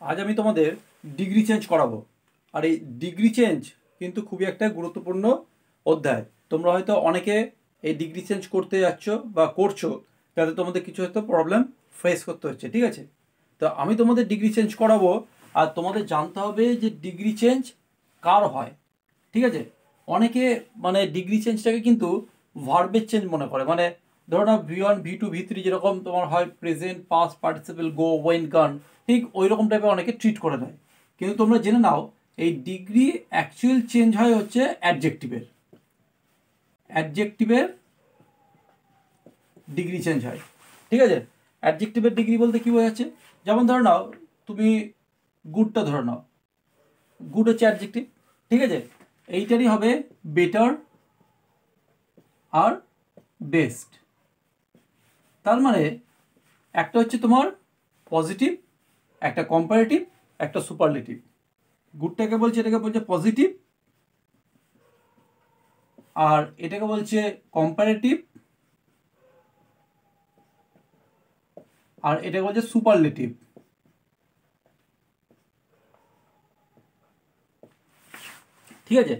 আজ আমি তোমাদের ডিগ্রি চেঞ্জ করাবো। আর এই ডিগ্রি চেঞ্জ কিন্তু খুবই একটা গুরুত্বপূর্ণ অধ্যায়। তোমরা হয়তো অনেকে এই ডিগ্রি চেঞ্জ করতে যাচ্ছ বা করছো, যাতে তোমাদের কিছু হয়তো প্রবলেম ফেস করতে হচ্ছে। ঠিক আছে, তো আমি তোমাদের ডিগ্রি চেঞ্জ করাবো। আর তোমাদের জানতে হবে যে ডিগ্রি চেঞ্জ কার হয়। ঠিক আছে, অনেকে মানে ডিগ্রি চেঞ্জটাকে কিন্তু ভার্বের চেঞ্জ মনে করে। মানে ধরো না, V1 V2 V3 যেরকম তোমার হয় present past participle go when গান, ঠিক ওই রকম টাইপের অনেকে ট্রিট করে দেয়। কিন্তু তোমরা জেনে নাও, এই ডিগ্রি অ্যাকচুয়াল চেঞ্জ হয় হচ্ছে অ্যাডজেক্টিভের। অ্যাডজেক্টিভের ডিগ্রি চেঞ্জ হয়। ঠিক আছে, অ্যাডজেক্টিভের ডিগ্রি বলতে কী বোঝাচ্ছে? যেমন ধরে নাও, তুমি গুডটা ধরে নাও, গুড হচ্ছে অ্যাডজেক্টিভ। ঠিক আছে, এইটারই হবে বেটার আর বেস্ট। তার মানে একটা হচ্ছে তোমার পজিটিভ, একটা কম্পারেটিভ, একটা সুপারলেটিভ। গুডটাকে বলছে, এটাকে বলছে পজিটিভ, আর এটাকে বলছে কম্পারেটিভ, আর এটাকে বলছে সুপারলেটিভ। ঠিক আছে,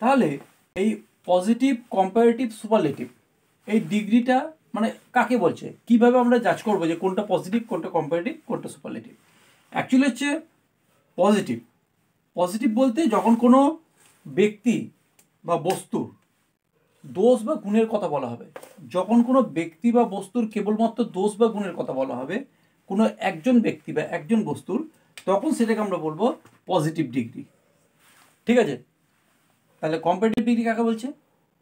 তাহলে এই পজিটিভ, কম্পারেটিভ, সুপারলেটিভ এই ডিগ্রিটা মানে কাকে বলছে, কিভাবে আমরা জাজ করবো যে কোনটা পজিটিভ, কোনটা কম্পারেটিভ, কোনটা সুপারলেটিভ? অ্যাকচুয়ালি হচ্ছে পজিটিভ। পজিটিভ বলতে যখন কোনো ব্যক্তি বা বস্তুর দোষ বা গুণের কথা বলা হবে, যখন কোনো ব্যক্তি বা বস্তুর কেবলমাত্র দোষ বা গুণের কথা বলা হবে, কোনো একজন ব্যক্তি বা একজন বস্তুর, তখন সেটাকে আমরা বলবো পজিটিভ ডিগ্রি। ঠিক আছে, তাহলে কম্পারেটিভ ডিগ্রি কাকে বলছে?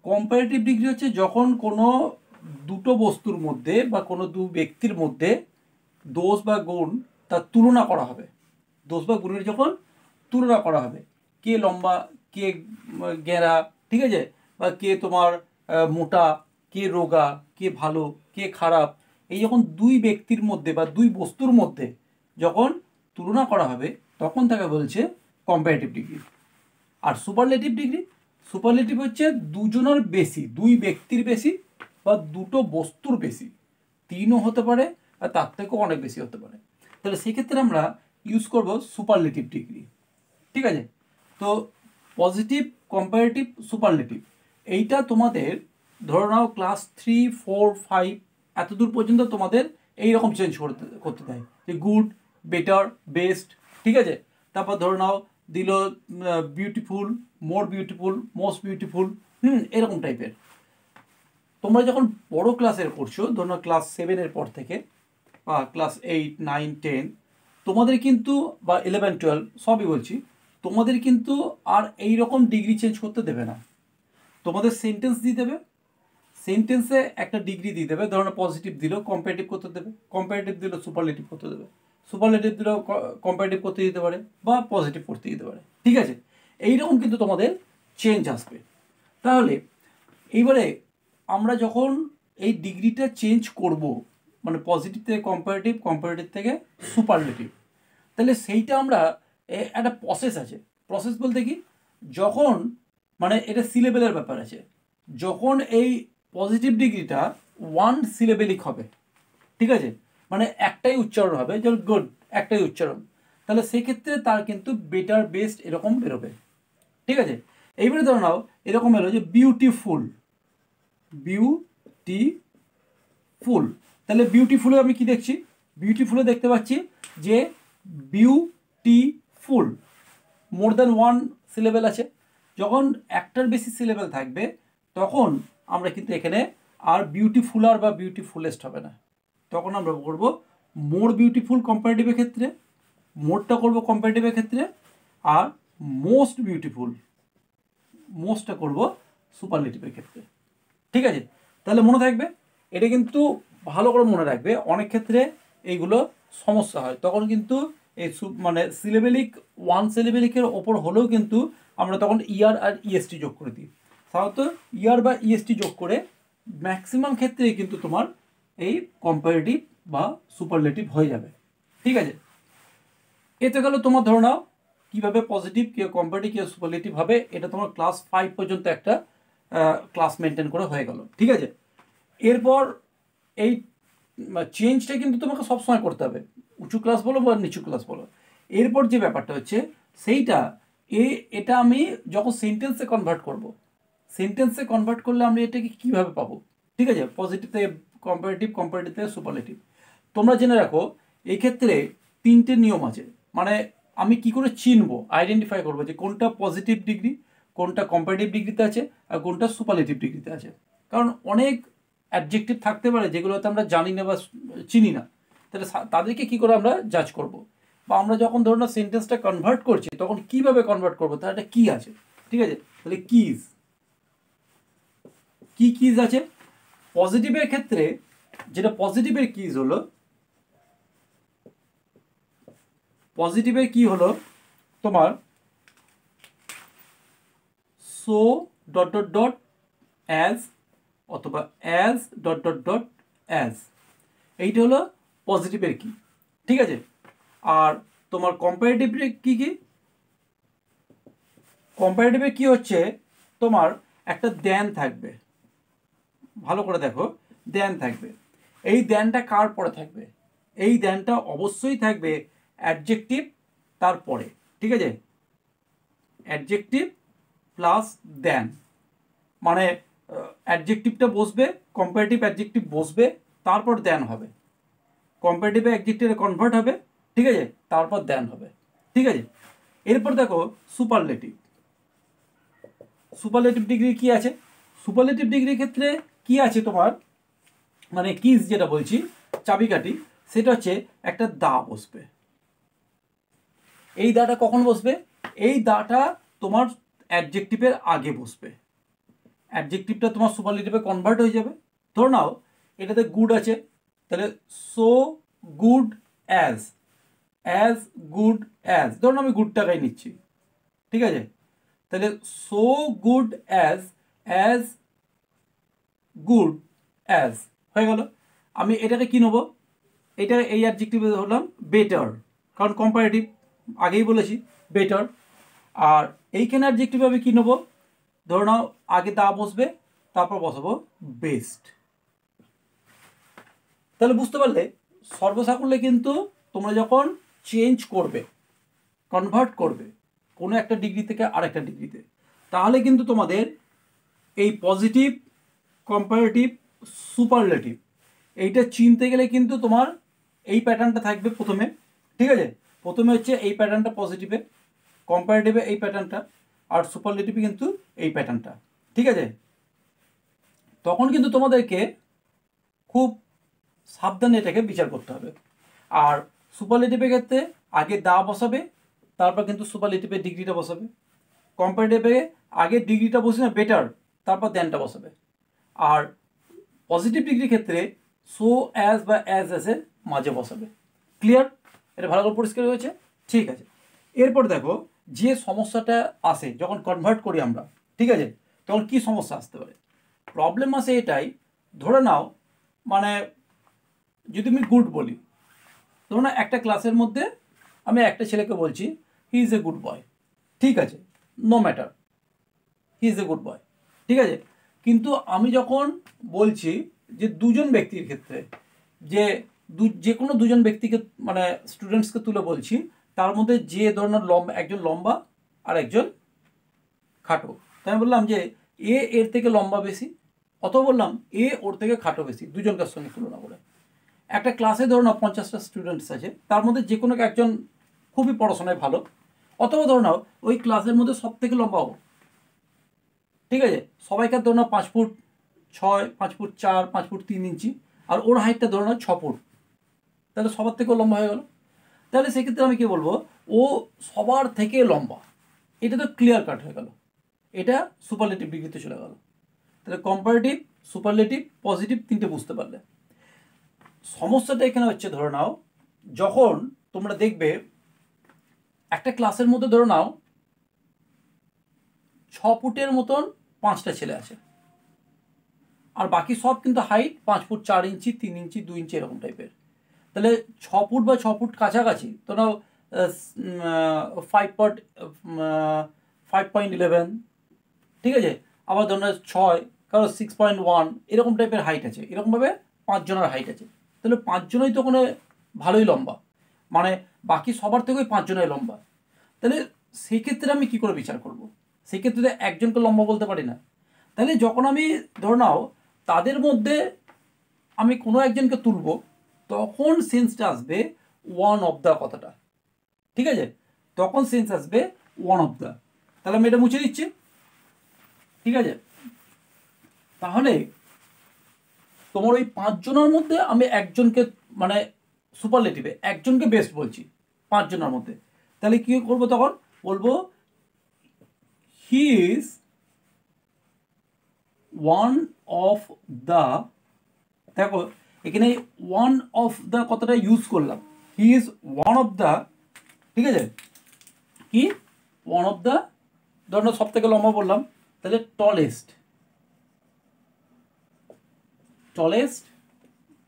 কম্পারেটিভ ডিগ্রি হচ্ছে যখন কোনো দুটো বস্তুর মধ্যে বা কোনো দু ব্যক্তির মধ্যে দোষ বা গুণ তার তুলনা করা হবে। দোষ বা গুণের যখন তুলনা করা হবে, কে লম্বা, কে গেঁড়া, ঠিক আছে, বা কে তোমার মোটা, কে রোগা, কে ভালো, কে খারাপ, এই যখন দুই ব্যক্তির মধ্যে বা দুই বস্তুর মধ্যে যখন তুলনা করা হবে, তখন তাকে বলছে কম্পারেটিভ ডিগ্রি। আর সুপারলেটিভ ডিগ্রি, সুপারলেটিভ হচ্ছে দুজনের বেশি, দুই ব্যক্তির বেশি বা দুটো বস্তুর বেশি, তিনও হতে পারে আর তার থেকেও অনেক বেশি হতে পারে। তাহলে সেক্ষেত্রে আমরা ইউজ করব সুপারলেটিভ ডিগ্রি। ঠিক আছে, তো পজিটিভ, কম্পারেটিভ, সুপারলেটিভ এইটা তোমাদের ধরে নাও ক্লাস 3 4 5 এতদূর পর্যন্ত তোমাদের এইরকম চেঞ্জ করতে করতে দেয় যে গুড, বেটার, বেস্ট। ঠিক আছে, তারপর ধরে নাও দিল beautiful, more beautiful, most beautiful, এরকম টাইপের। তোমরা যখন বড় ক্লাসের করছো, ধরো ক্লাস 7-এর পর থেকে বা ক্লাস 8 9 10, তোমাদের কিন্তু বা 11 12 সবই বলছি, তোমাদের কিন্তু আর এই রকম ডিগ্রি চেঞ্জ করতে দেবে না। তোমাদের সেন্টেন্স দিয়ে দেবে, সেন্টেন্সে একটা ডিগ্রি দিয়ে দেবে। ধরো পজিটিভ দিল, কম্পারেটিভ করতে দেবে, কম্পারেটিভ দিল, সুপারলেটিভ করতে দেবে, সুপারলেটিভ দিল, কম্পারেটিভ করতে দিতে পারে বা পজিটিভ করতে দিতে পারে। ঠিক আছে, এইরকম কিন্তু তোমাদের চেঞ্জ আসবে। তাহলে এইবারে আমরা যখন এই ডিগ্রিটা চেঞ্জ করব, মানে পজিটিভ থেকে কম্পারেটিভ, কম্পারেটিভ থেকে সুপারলেটিভ, তাহলে সেইটা আমরা একটা প্রসেস আছে। প্রসেস বলতে কি, যখন মানে এটা সিলেবেলের ব্যাপার আছে, যখন এই পজিটিভ ডিগ্রিটা ওয়ান সিলেবেলিক হবে, ঠিক আছে, মানে একটাই উচ্চারণ হবে, যেমন গুড একটাই উচ্চারণ, তাহলে সেক্ষেত্রে তার কিন্তু বেটার, বেস্ট এরকম বেরোবে। ঠিক আছে, এইবারে ধরে নাও এরকম এলো যে বিউটিফুল, বিউটিফুল, তাহলে বিউটিফুলে আমি কি দেখছি? বিউটিফুলে দেখতে পাচ্ছি যে beautiful more than one syllable আছে। যখন একটার বেশি সিলেবেল থাকবে, তখন আমরা কিন্তু এখানে আর বিউটিফুলার বা বিউটিফুলেস্ট হবে না, তখন আমরা করব মোর বিউটিফুল কম্পারেটিভের ক্ষেত্রে, মোরটা করব কম্পারেটিভের ক্ষেত্রে, আর মোস্ট বিউটিফুল, মোস্টটা করব সুপারলেটিভের ক্ষেত্রে। ঠিক আছে, তাহলে মনে থাকবে, এটা কিন্তু ভালো করে মনে রাখবে। অনেক ক্ষেত্রে এইগুলো সমস্যা হয়, তখন কিন্তু এই মানে সিলেবেলিক, ওয়ান সিলেবেলিকের ওপর হলেও কিন্তু আমরা তখন ইয়ার আর ইএসটি যোগ করে দিই। সাধারণত ইয়ার বা ইএসটি যোগ করে ম্যাক্সিমাম ক্ষেত্রেই কিন্তু তোমার এই কম্পারেটিভ বা সুপারলেটিভ হয়ে যাবে। ঠিক আছে, এতে গেল তোমার ধরে নাও কীভাবে পজিটিভ, কে কম্পারেটিভ, কে সুপারলেটিভ হবে। এটা তোমার ক্লাস 5 পর্যন্ত একটা ক্লাস মেনটেন করে হয়ে গেল। ঠিক আছে, এরপর এই চেঞ্জটা কিন্তু তোমাকে সবসময় করতে হবে, উঁচু ক্লাস বলো বা নিচু ক্লাস বলো। এরপর যে ব্যাপারটা হচ্ছে সেইটা এটা আমি যখন সেন্টেন্সে কনভার্ট করব, সেন্টেন্সে কনভার্ট করলে আমি এটাকে কিভাবে পাবো? ঠিক আছে, পজিটিভ থেকে কম্পারেটিভ, কম্পারেটিভ থেকে সুপারলেটিভ। তোমরা জেনে রাখো এই ক্ষেত্রে তিনটে নিয়ম আছে। মানে আমি কি করে চিনবো, আইডেন্টিফাই করবো যে কোনটা পজিটিভ ডিগ্রি, কোনটা কম্পারেটিভ ডিগ্রিতে আছে, আর কোনটা সুপারলেটিভ ডিগ্রিতে আছে। কারণ অনেক অ্যাডজেক্টিভ থাকতে পারে যেগুলোতে আমরা জানি না বা চিনি না, তাহলে তাদেরকে কি করে আমরা জাজ করব? বা আমরা যখন ধরুন না সেন্টেন্সটা কনভার্ট করছি তখন কিভাবে কনভার্ট করবো, তার একটা কি আছে। ঠিক আছে, তাহলে কিজ, কি কিজ আছে পজিটিভের ক্ষেত্রে? যেটা পজিটিভের কিজ হলো, পজিটিভের কি হলো তোমার so dot dot dot as, অথবা as dot dot dot as, এইটা হলো পজিটিভের কি। ঠিক আছে, আর তোমার কম্পারেটিভের কি কি? কম্পারেটিভের কি হচ্ছে তোমার একটা দেন থাকবে, ভালো করে দেখো, দেন থাকবে। এই দেনটা কার পরে থাকবে? এই দেনটা অবশ্যই থাকবে অ্যাডজেক্টিভ তারপরে। ঠিক আছে, অ্যাডজেক্টিভ প্লাস দেন, মানে অ্যাডজেক্টিভটা বসবে, কম্পারেটিভ অ্যাডজেক্টিভ বসবে, তারপর দেন হবে, কম্পারেটিভ অ্যাডজেক্টিভে কনভার্ট হবে। ঠিক আছে, তারপর দেন হবে। ঠিক আছে, এরপর দেখো সুপারলেটিভ। সুপারলেটিভ ডিগ্রি কি আছে? সুপারলেটিভ ডিগ্রির ক্ষেত্রে কি আছে তোমার, মানে কিজ যেটা বলছি, চাবিকাঠি, সেটা হচ্ছে একটা দা বসবে। এই দাটা কখন বসবে? এই দাটা তোমার অ্যাডজেক্টিভের আগে বসবে। অ্যাডজেক্টিভটা তোমার সুপারলেটিভে কনভার্ট হয়ে যাবে। ধরো নাও এটাতে গুড আছে, তাহলে so good as, as good as, ধরুন আমি গুডটাকেই নিচ্ছি। ঠিক আছে, তাহলে so good as, as good as হয়ে গেল। আমি এটাকে কি নেবো? এটা এই অ্যাডজেক্টিভে ধরলাম বেটার, কারণ কম্পারেটিভ আগেই বলেছি বেটার। আর এইখানে অ্যাডজেক্টিভে আমি কী নেবো? ধরো নাও আগে দা বসবে, তারপর বসাবো বেস্ট। তাহলে বুঝতে পারলে সর্বসাকুল্যে কিন্তু তোমরা যখন চেঞ্জ করবে, কনভার্ট করবে কোনো একটা ডিগ্রি থেকে আরেকটা ডিগ্রিতে, তাহলে কিন্তু তোমাদের এই পজিটিভ, কম্পারেটিভ, সুপারলেটিভ এইটা চিনতে গেলে কিন্তু তোমার এই প্যাটার্নটা থাকবে প্রথমে। ঠিক আছে, প্রথমে হচ্ছে এই প্যাটার্নটা পজিটিভে, কম্পারেটিভে এই প্যাটার্নটা, আর সুপারলেটিভে কিন্তু এই প্যাটার্নটা। ঠিক আছে, তখন কিন্তু তোমাদেরকে খুব সাবধানে এটাকে বিচার করতে হবে। আর সুপারলেটিভের ক্ষেত্রে আগে দা বসাবে, তারপর কিন্তু সুপারলেটিভের ডিগ্রিটা বসাবে। কম্পারেটিভে আগে ডিগ্রিটা বসে না বেটার, তারপর দেনটা বসাবে। আর পজিটিভ ডিগ্রির ক্ষেত্রে সো অ্যাজ বা অ্যাজ অ্যাসের মাঝে বসাবে। ক্লিয়ার? এটা ভালো করে পরিষ্কার হয়েছে? ঠিক আছে, এরপর দেখো যে সমস্যাটা আসে যখন কনভার্ট করি আমরা, ঠিক আছে, তখন কি সমস্যা আসতে পারে? প্রবলেম আসে এটাই, ধরে নাও মানে যদি আমি গুড বলি, ধরো না একটা ক্লাসের মধ্যে আমি একটা ছেলেকে বলছি হি ইজ এ গুড বয়। ঠিক আছে, no matter, he is a good boy. ঠিক আছে, কিন্তু আমি যখন বলছি যে দুজন ব্যক্তির ক্ষেত্রে, যে যে কোনো দুজন ব্যক্তিকে মানে স্টুডেন্টসকে তুলে বলছি, তার মধ্যে যে ধরনের লম্বা, একজন লম্বা আর একজন খাটো, তাই আমি বললাম যে এ এর থেকে লম্বা বেশি, অথবা বললাম এ ওর থেকে খাটো বেশি, দুজনকার সঙ্গে তুলনা করে। একটা ক্লাসে ধরো না 50টা স্টুডেন্টস আছে, তার মধ্যে যে কোনো একজন খুবই পড়াশোনায় ভালো, অথবা ধরো নাও ওই ক্লাসের মধ্যে সব থেকে লম্বা ও। ঠিক আছে, সবাইকার ধরো না 5 ফুট 6, 5 ফুট 4, 5 ফুট 3 ইঞ্চি, আর ওর হাইটটা ধরো না 6 ফুট, তাহলে সবার থেকেও লম্বা হয়ে গেল। তাহলে সেক্ষেত্রে আমি কি বলবো? ও সবার থেকে লম্বা, এটা তো ক্লিয়ার কাট হয়ে গেল, এটা সুপারলেটিভ ডিগ্রিতে চলে গেল। তাহলে কম্পারেটিভ, সুপারলেটিভ, পজিটিভ তিনটে বুঝতে পারলে। সমস্যাটা এখানে হচ্ছে, ধরে নাও যখন তোমরা দেখবে একটা ক্লাসের মধ্যে ধরে নাও 6 ফুটের মতন 5টা ছেলে আছে, আর বাকি সব কিন্তু হাইট 5 ফুট 4 ইঞ্চি, 3 ইঞ্চি, 2 ইঞ্চি এরকম টাইপের। তাহলে 6 ফুট বা 6 ফুট কাছাকাছি, তো নাও 5.11, ঠিক আছে, আবার ধরো 6, কারো 6.1, এরকম টাইপের হাইট আছে, এরকমভাবে 5 জনের হাইট আছে। তাহলে 5 জনই তো ওখানে ভালোই লম্বা। মানে বাকি সবার থেকে ওই 5 জনাই লম্বা, তাহলে সেক্ষেত্রে আমি কি করে বিচার করব? সেক্ষেত্রে একজনকে লম্বা বলতে পারি না। তাহলে যখন আমি ধরে নাও তাদের মধ্যে আমি কোনো একজনকে তুলব, তখন সেন্সটা আসবে ওয়ান অফ দ্য কথাটা, ঠিক আছে? তখন সেন্স আসবে ওয়ান অফ দ্য। তাহলে আমি এটা মুছে দিচ্ছি, ঠিক আছে? তাহলে তোমার ওই 5 জনের মধ্যে আমি একজনকে, মানে সুপারলেটিভে একজনকে বেস্ট বলছি 5 জনের মধ্যে, তাহলে কি করবো? তখন বলবো he is one of the, দেখো এখানে ওয়ান অফ দ্য কথাটা ইউজ করলাম, he is one of the, ঠিক আছে? কি ওয়ান অফ দ্য, ধরো সব থেকে লম্বা বললাম, তাহলে টলেস্ট, টলেস্ট।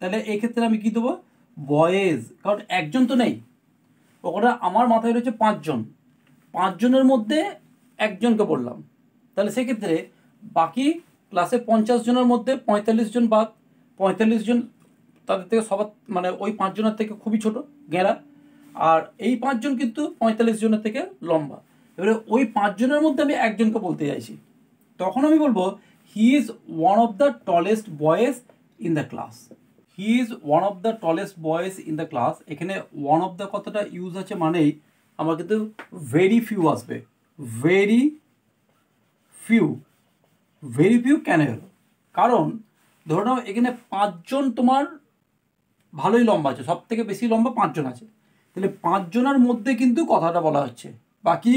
তাহলে এই ক্ষেত্রে আমি কি দেবো? বয়েজ, কারণ একজন তো নেই, ওটা আমার মাথায় রয়েছে 5 জন, 5 জনের মধ্যে একজনকে বললাম, তাহলে সেক্ষেত্রে বাকি ক্লাসে 50 জনের মধ্যে 45 জন বাদ, 45 জন তাদের থেকে সবার, মানে ওই 5 জনের থেকে খুবই ছোট গেঁড়া, আর এই 5 জন কিন্তু 45 জনের থেকে লম্বা। এবারে ওই 5 জনের মধ্যে আমি একজনকে বলতে চাইছি, তখন আমি বলবো he is one of the tallest boys in the class. He is one of the tallest boys in the class, এখানে ওয়ান অফ দ্য কথাটা ইউজ আছে মানেই আমার কিন্তু ভেরি ফিউ আসবে, ভেরি ফিউ। ভেরি ফিউ কেন হলো? কারণ ধরে নাও এখানে 5 জন তোমার ভালোই লম্বা আছে, সব থেকে বেশি লম্বা 5 জন আছে, তাহলে 5 জনের মধ্যে কিন্তু কথাটা বলা হচ্ছে, বাকি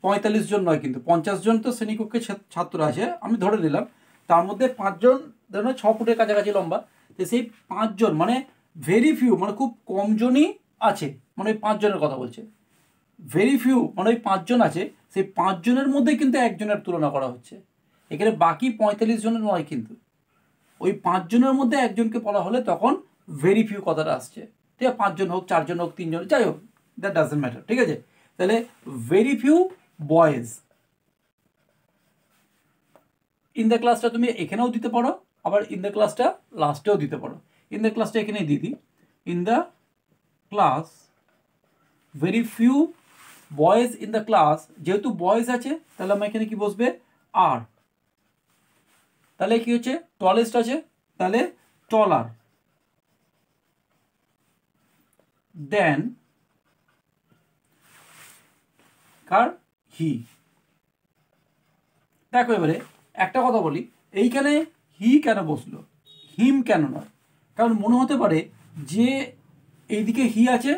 45 জন নয়, কিন্তু 50 জন তো শ্রেণীকক্ষে ছাত্র আছে আমি ধরে নিলাম, তার মধ্যে 5 জন ধরো 6 ফুটের কাছাকাছি লম্বা, তো সেই 5 জন মানে ভেরি ফিউ, মানে খুব কম জনই আছে, মানে ওই 5 জনের কথা বলছে। ভেরি ফিউ মানে ওই 5 জন আছে, সেই 5 জনের মধ্যে কিন্তু একজনের তুলনা করা হচ্ছে, এখানে বাকি 45 জনের নয়, কিন্তু ওই 5 জনের মধ্যে একজনকে বলা হলে তখন ভেরি ফিউ কথাটা আসছে, ঠিক আছে? 5 জন হোক, 4 জন হোক, 3 জন, যাই হোক, দ্যাট ডাজন্ট ম্যাটার, ঠিক আছে? তাহলে very few boys in the ক্লাসটা তুমি এখানেও দিতে পারো, আবার ইন দ্য ক্লাসটা লাস্টেও দিতে পারো। ইন দ্য ক্লাসটা এখানেই দিয়ে দিই, in the class very few boys in the class, যেহেতু বয়েজ আছে তাহলে আমার এখানে কি বসবে? আর। তাহলে কি হচ্ছে? টলেস্ট আছে, তাহলে টলার দেন কার? হি। দেখো এবারে একটা কথা বলি, এইখানে হি কেন বসলো, হিম কেন নয়? কারণ মনে হতে পারে যে এইদিকে হি আছে,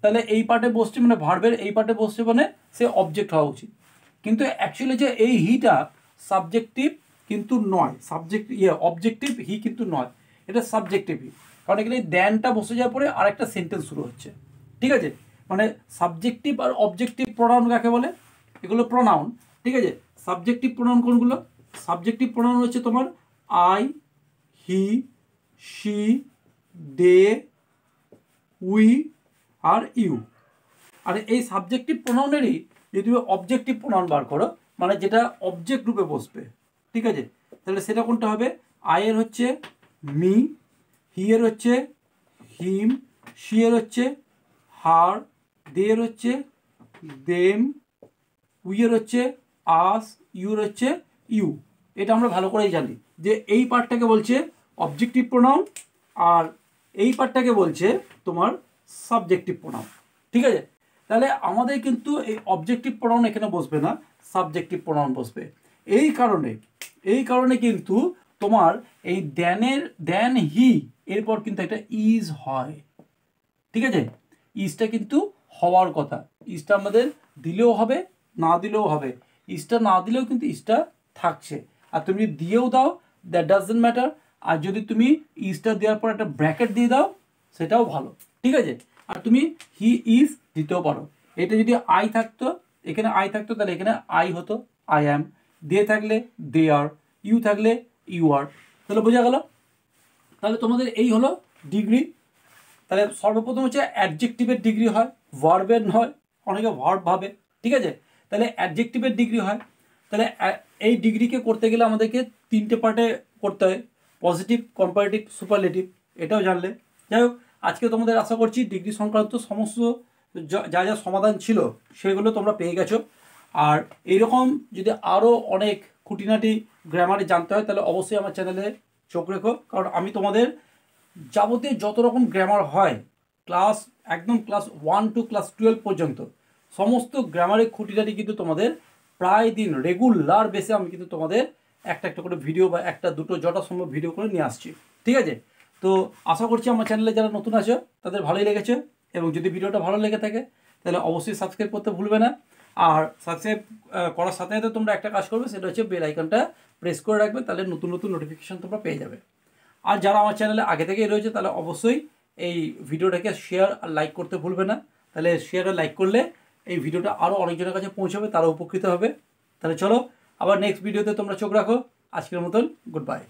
তাহলে এই পার্টে বসছে, মানে ভার্বের এই পার্টে বসছে, মানে সে অবজেক্ট হওয়া উচিত, কিন্তু অ্যাকচুয়ালি যে এই হিটা সাবজেক্টিভ কিন্তু নয়, অবজেক্টিভ হি কিন্তু নয়, এটা সাবজেক্টিভ হি, কারণ এখানে দ্যানটা বসে যাওয়ার পরে আরেকটা সেন্টেন্স শুরু হচ্ছে, ঠিক আছে? মানে সাবজেক্টিভ আর অবজেক্টিভ প্রোনাউন কাকে বলে? এগুলো প্রোনাউন, ঠিক আছে? সাবজেক্টিভ প্রোনাউন কোনগুলো? সাবজেক্টিভ প্রোনাউন হচ্ছে তোমার I, he, she, they, we আর ইউ। আর এই সাবজেক্টিভ প্রোনাউনেরই যদি তুমি অবজেক্টিভ প্রোনাউন বার করো, মানে যেটা অবজেক্ট রূপে বসবে, ঠিক আছে? তাহলে সেটা কোনটা হবে? আই এর হচ্ছে মি, হি এর হচ্ছে হিম, শি এর হচ্ছে হার, দে এর হচ্ছে দেম, উই এর হচ্ছে আস, ইউর হচ্ছে ইউ। এটা আমরা ভালো করেই জানি যে এই পার্টটাকে বলছে অবজেক্টিভ প্রোনাউন, আর এই পার্টটাকে বলছে তোমার সাবজেক্টিভ প্রোনাউন, ঠিক আছে? তাহলে আমাদের কিন্তু এই অবজেক্টিভ প্রোনাউন এখানে বসবে না, সাবজেক্টিভ প্রোনাউন বসবে। এই কারণে কিন্তু তোমার এই দ্যান হি এরপর কিন্তু একটা ইজ হয়, ঠিক আছে? ইজটা কিন্তু হওয়ার কথা, ইজটা আমাদের দিলেও হবে, না দিলেও হবে, ইজটা না দিলেও কিন্তু ইজটা থাকছে, আর তুমি দিয়েও দাও, দ্যাট ডাজন্ট ম্যাটার, আর যদি তুমি ইজটা দেওয়ার পর একটা ব্র্যাকেট দিয়ে দাও সেটাও ভালো, ঠিক আছে? আর তুমি হি ইজ দিতেও পারো, এটা যদি আই থাকতো, এখানে আই থাকতো, তাহলে এখানে আই হতো আই অ্যাম, দে থাকলে দে আর, ইউ থাকলে ইউ আর, তাহলে বোঝা গেল? তাহলে তোমাদের এই হলো ডিগ্রি। তাহলে সর্বপ্রথম হচ্ছে অ্যাডজেক্টিভের ডিগ্রি হয়, ভার্বের নয়, অনেকে ভার্ব ভাবে, ঠিক আছে? তাহলে অ্যাডজেক্টিভের ডিগ্রি হয়। তাহলে এই ডিগ্রিকে করতে গেলে আমাদেরকে 3টে পার্টে করতে হয়, পজিটিভ, কম্পারেটিভ, সুপারলেটিভ, এটাও জানলে। যাই হোক, আজকে তোমাদের আশা করছি ডিগ্রি সংক্রান্ত সমস্ত যা যা সমাধান ছিল সেগুলো তোমরা পেয়ে গেছো। আর এইরকম যদি আরও অনেক খুঁটিনাটি গ্রামারে জানতে হয় তাহলে অবশ্যই আমার চ্যানেলে চোখ রেখো, কারণ আমি তোমাদের যাবতীয় যত রকম গ্রামার হয় একদম ক্লাস 1 টু ক্লাস 12 পর্যন্ত সমস্ত গ্রামারের খুঁটিনাটি কিন্তু তোমাদের প্রায় দিন রেগুলার বেসে আমি কিন্তু তোমাদের একটা একটা করে ভিডিও বা একটা দুটো যটা সম্ভব ভিডিও করে নিয়ে আসছি। ঠিক আছে, তো আশা করছি আমার চ্যানেলে যারা নতুন আছো তাদের ভালোই লেগেছে, এবং যদি ভিডিওটা ভালো লেগে থাকে তাহলে অবশ্যই সাবস্ক্রাইব করতে ভুলবে না। আর সাবস্ক্রাইব করার সাথে সাথে তোমরা একটা কাজ করবে, সেটা হচ্ছে বেল আইকনটা প্রেস করে রাখবে, তাহলে নতুন নতুন নোটিফিকেশান তোমরা পেয়ে যাবে। আর যারা আমার চ্যানেলে আগে থেকেই রয়েছে তাহলে অবশ্যই এই ভিডিওটাকে শেয়ার আর লাইক করতে ভুলবে না। তাহলে শেয়ার আর লাইক করলে এই ভিডিওটা আরও অনেকজনের কাছে পৌঁছাবে, তারা উপকৃত হবে। তাহলে চলো আবার নেক্সট ভিডিওতে তোমরা চোখ রাখো। আজকের মতন গুড বাই।